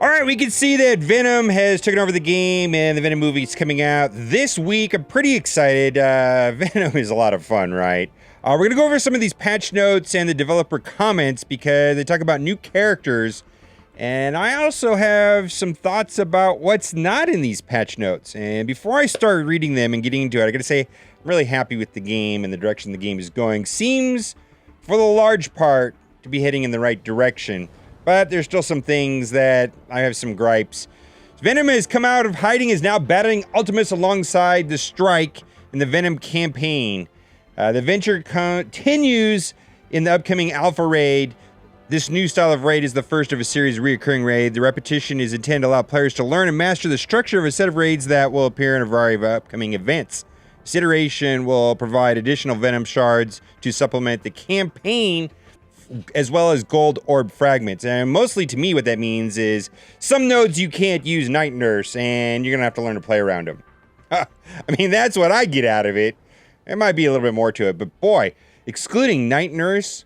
All right, we can see that Venom has taken over the game and the Venom movie is coming out this week. I'm pretty excited. Venom is a lot of fun, right? We're going to go over some of these patch notes and the developer comments because they talk about new characters. And I also have some thoughts about what's not in these patch notes. And before I start reading them and getting into it, I got to say, I'm really happy with the game and the direction the game is going. Seems, for the large part, to be heading in the right direction. But there's still some things that I have some gripes. Venom has come out of hiding, is now battling Ultimus alongside the Strike in the Venom campaign. The adventure continues in the upcoming Alpha Raid. This new style of raid is the first of a series of reoccurring raid. The repetition is intended to allow players to learn and master the structure of a set of raids that will appear in a variety of upcoming events. This iteration will provide additional Venom shards to supplement the campaign, as well as gold orb fragments. And mostly to me what that means is some nodes you can't use Night Nurse and you're gonna have to learn to play around them. I mean, that's what I get out of it. There might be a little bit more to it, but boy, excluding Night Nurse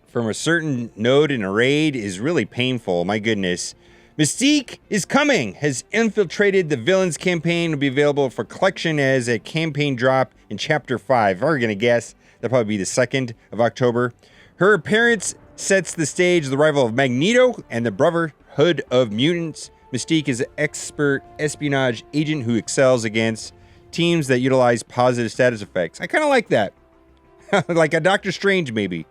from a certain node in a raid is really painful. My goodness. Mystique is coming, has infiltrated the villains campaign, will be available for collection as a campaign drop in chapter 5. If I were gonna guess, that'll probably be the 2nd of October. Her appearance sets the stage, the arrival of Magneto and the Brotherhood of Mutants. Mystique is an expert espionage agent who excels against teams that utilize positive status effects. I kind of like that. Like a Doctor Strange, maybe.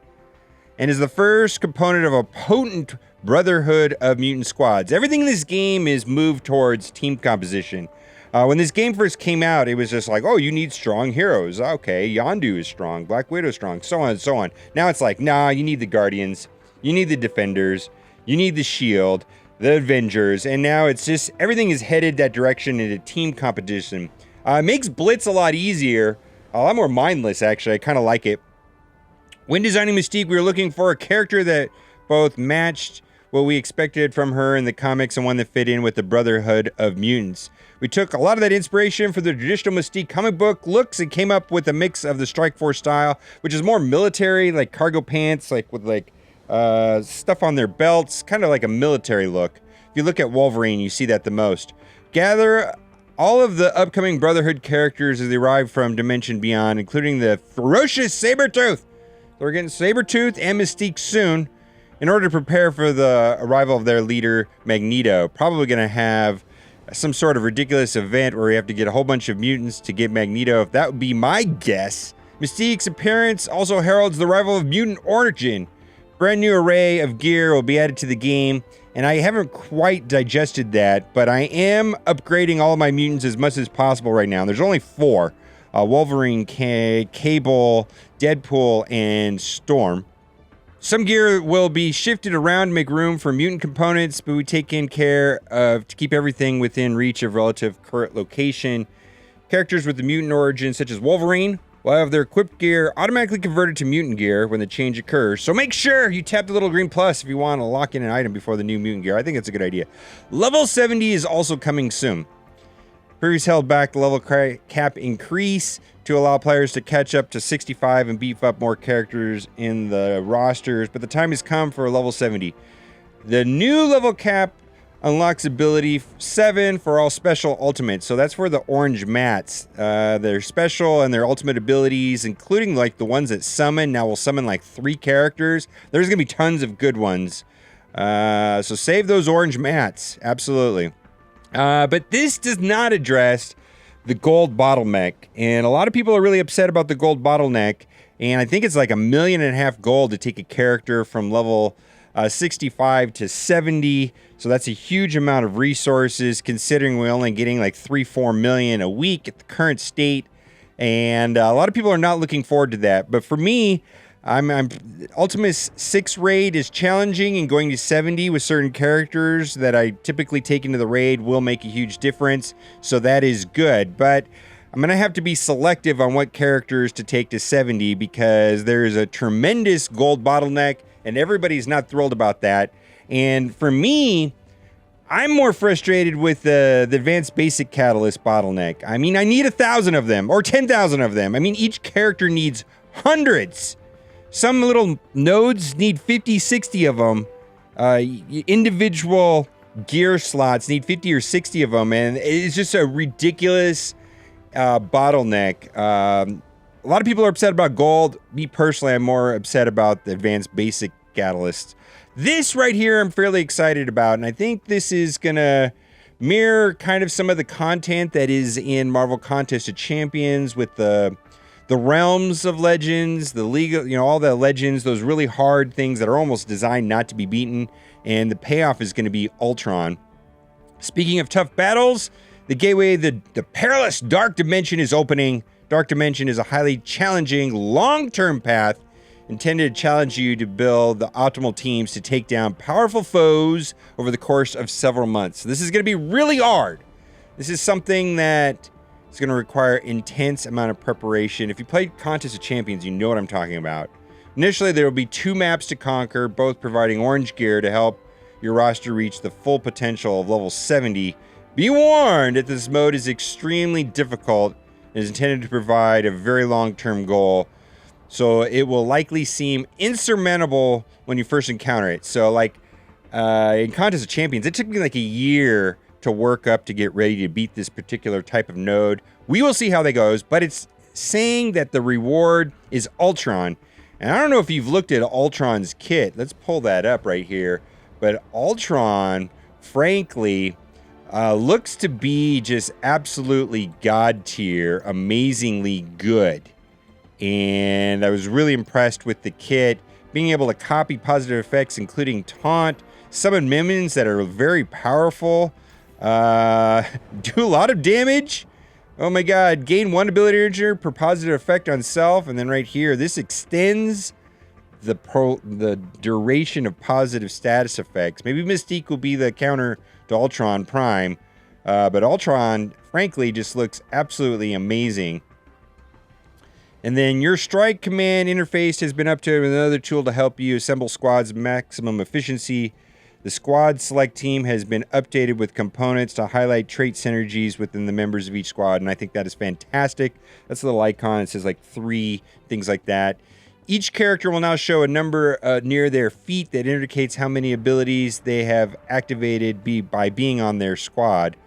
And is the first component of a potent Brotherhood of Mutant squads. Everything in this game is moved towards team composition. When this game first came out, it was just like, oh, you need strong heroes. Okay, Yondu is strong, Black Widow is strong, so on and so on. Now it's like, nah, you need the Guardians, you need the Defenders, you need the Shield, the Avengers, and now it's just, everything is headed that direction into team competition. It makes Blitz a lot easier, a lot more mindless, actually. I kind of like it. When designing Mystique, we were looking for a character that both matched what we expected from her in the comics and one that fit in with the Brotherhood of Mutants. We took a lot of that inspiration for the traditional Mystique comic book looks and came up with a mix of the Strike Force style, which is more military, like cargo pants, like with like stuff on their belts, kind of like a military look. If you look at Wolverine, you see that the most. Gather all of the upcoming Brotherhood characters as they arrive from Dimension Beyond, including the ferocious Sabretooth. So we're getting Sabretooth and Mystique soon in order to prepare for the arrival of their leader, Magneto. Probably going to have some sort of ridiculous event where we have to get a whole bunch of mutants to get Magneto. If that would be my guess. Mystique's appearance also heralds the arrival of Mutant Origin. Brand new array of gear will be added to the game, and I haven't quite digested that, but I am upgrading all of my mutants as much as possible right now. There's only 4. Wolverine, Cable, Deadpool, and Storm. Some gear will be shifted around to make room for mutant components, but we take in care of to keep everything within reach of relative current location. Characters with the mutant origin, such as Wolverine, will have their equipped gear automatically converted to mutant gear when the change occurs. So make sure you tap the little green plus if you want to lock in an item before the new mutant gear. I think it's a good idea. Level 70 is also coming soon. Previously held back the level cap increase to allow players to catch up to 65 and beef up more characters in the rosters, but the time has come for level 70. The new level cap unlocks ability 7 for all special ultimates, so that's for the orange mats. Their special and their ultimate abilities, including like the ones that summon, now will summon like 3 characters. There's gonna be tons of good ones. So save those orange mats, absolutely. But this does not address the gold bottleneck, and a lot of people are really upset about the gold bottleneck, and I think it's like $1.5 million gold to take a character from level 65 to 70, so that's a huge amount of resources considering we're only getting like 3-4 million a week at the current state, and a lot of people are not looking forward to that. But for me, Ultimus 6 raid is challenging, and going to 70 with certain characters that I typically take into the raid will make a huge difference, so that is good. But I'm going to have to be selective on what characters to take to 70 because there is a tremendous gold bottleneck, and everybody's not thrilled about that. And for me, I'm more frustrated with the advanced basic catalyst bottleneck. I mean, I need 1,000 of them or 10,000 of them. I mean, each character needs hundreds. Some little nodes need 50, 60 of them. Individual gear slots, need 50 or 60 of them, and it's just a ridiculous bottleneck. A lot of people are upset about gold. Me personally, I'm more upset about the advanced basic catalysts. This right here I'm fairly excited about, and I think this is gonna mirror kind of some of the content that is in Marvel Contest of Champions with the realms of legends, the league, all the legends, those really hard things that are almost designed not to be beaten, and the payoff is going to be Ultron. Speaking of tough battles, the gateway, the perilous Dark Dimension is opening. Dark Dimension is a highly challenging, long-term path intended to challenge you to build the optimal teams to take down powerful foes over the course of several months. So this is going to be really hard. This is something that is going to require intense amount of preparation. If you played Contest of Champions, you know what I'm talking about. Initially, there will be 2 maps to conquer, both providing orange gear to help your roster reach the full potential of level 70. Be warned that this mode is extremely difficult and is intended to provide a very long-term goal. So it will likely seem insurmountable when you first encounter it. So like in Contest of Champions, it took me like a year to work up to get ready to beat this particular type of node. We will see how that goes, but it's saying that the reward is Ultron. And I don't know if you've looked at Ultron's kit. Let's pull that up right here. But Ultron, frankly, looks to be just absolutely god tier, amazingly good. And I was really impressed with the kit, being able to copy positive effects, including taunt, summon minions that are very powerful, do a lot of damage. Oh my god, gain 1 ability energy per positive effect on self, and then right here, this extends the duration of positive status effects. Maybe Mystique will be the counter to Ultron Prime, but Ultron, frankly, just looks absolutely amazing. And then your strike command interface has been updated with another tool to help you assemble squads maximum efficiency. The squad select team has been updated with components to highlight trait synergies within the members of each squad, and I think that is fantastic. That's a little icon. It says like 3 things like that. Each character will now show a number near their feet that indicates how many abilities they have activated by being on their squad.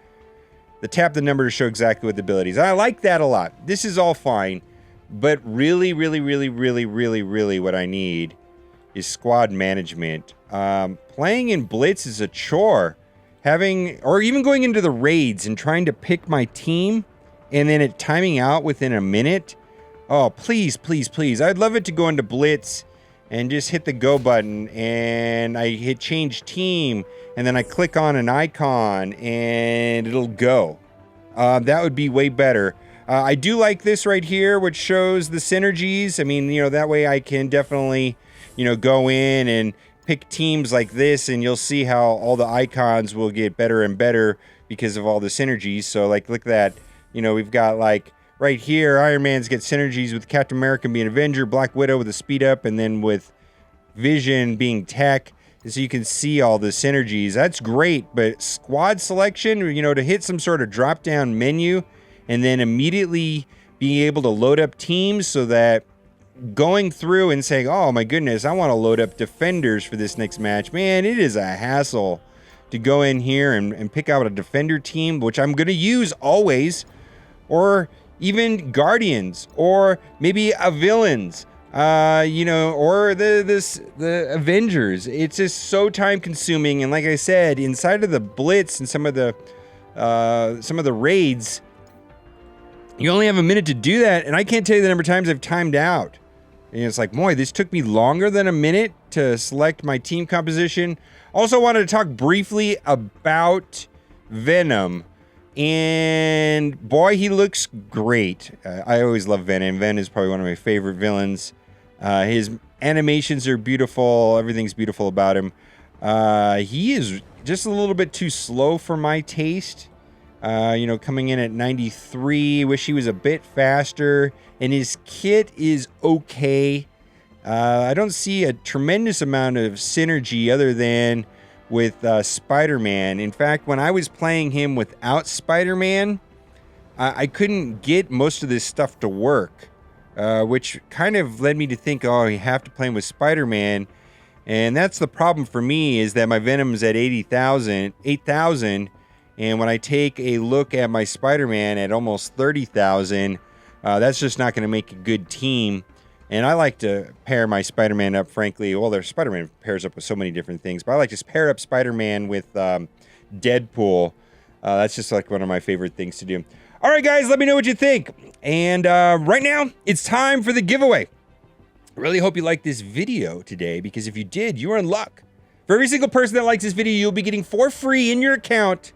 Tap the number to show exactly what the abilities. I like that a lot. This is all fine. But really, really, really, really, really, really what I need is squad management. Playing in Blitz is a chore. Or even going into the raids and trying to pick my team and then it timing out within a minute. Oh, please, please, please. I'd love it to go into Blitz and just hit the go button and I hit change team and then I click on an icon and it'll go. That would be way better. I do like this right here, which shows the synergies. I mean, that way I can definitely, go in and pick teams like this, and you'll see how all the icons will get better and better because of all the synergies. So, like, look at that. We've got, like, right here, Iron Man's get synergies with Captain America being Avenger, Black Widow with a speed up, and then with Vision being tech. So you can see all the synergies. That's great, but squad selection, to hit some sort of drop-down menu and then immediately being able to load up teams so that going through and saying, oh my goodness, I want to load up defenders for this next match. Man, it is a hassle to go in here and pick out a defender team, which I'm going to use always, or even Guardians, or maybe a villains, or the Avengers. It's just so time consuming. And like I said, inside of the Blitz and some of the raids, you only have a minute to do that, and I can't tell you the number of times I've timed out. And it's like, boy, this took me longer than a minute to select my team composition. Also wanted to talk briefly about Venom. And boy, he looks great. I always love Venom. Venom is probably one of my favorite villains. His animations are beautiful. Everything's beautiful about him. He is just a little bit too slow for my taste. Coming in at 93. Wish he was a bit faster. And his kit is okay. I don't see a tremendous amount of synergy other than with Spider-Man. In fact, when I was playing him without Spider-Man, I couldn't get most of this stuff to work, which kind of led me to think, oh, you have to play him with Spider-Man. And that's the problem for me, is that my Venom's at 8,000, and when I take a look at my Spider-Man at almost 30,000, that's just not going to make a good team. And I like to pair my Spider-Man up, frankly. Well, their Spider-Man pairs up with so many different things, but I like to pair up Spider-Man with Deadpool. That's just like one of my favorite things to do. All right, guys, let me know what you think. And right now, it's time for the giveaway. I really hope you liked this video today, because if you did, you are in luck. For every single person that likes this video, you'll be getting for free in your account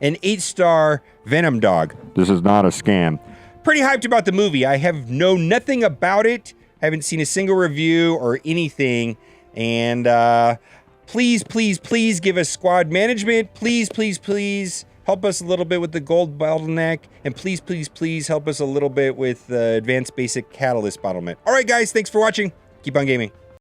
an 8-star Venom dog. This is not a scam. Pretty hyped about the movie. I have known nothing about it. Haven't seen a single review or anything. And please, please, please give us squad management. Please, please, please help us a little bit with the gold bottleneck. And please, please, please help us a little bit with the advanced basic catalyst bottleneck. All right, guys, thanks for watching. Keep on gaming.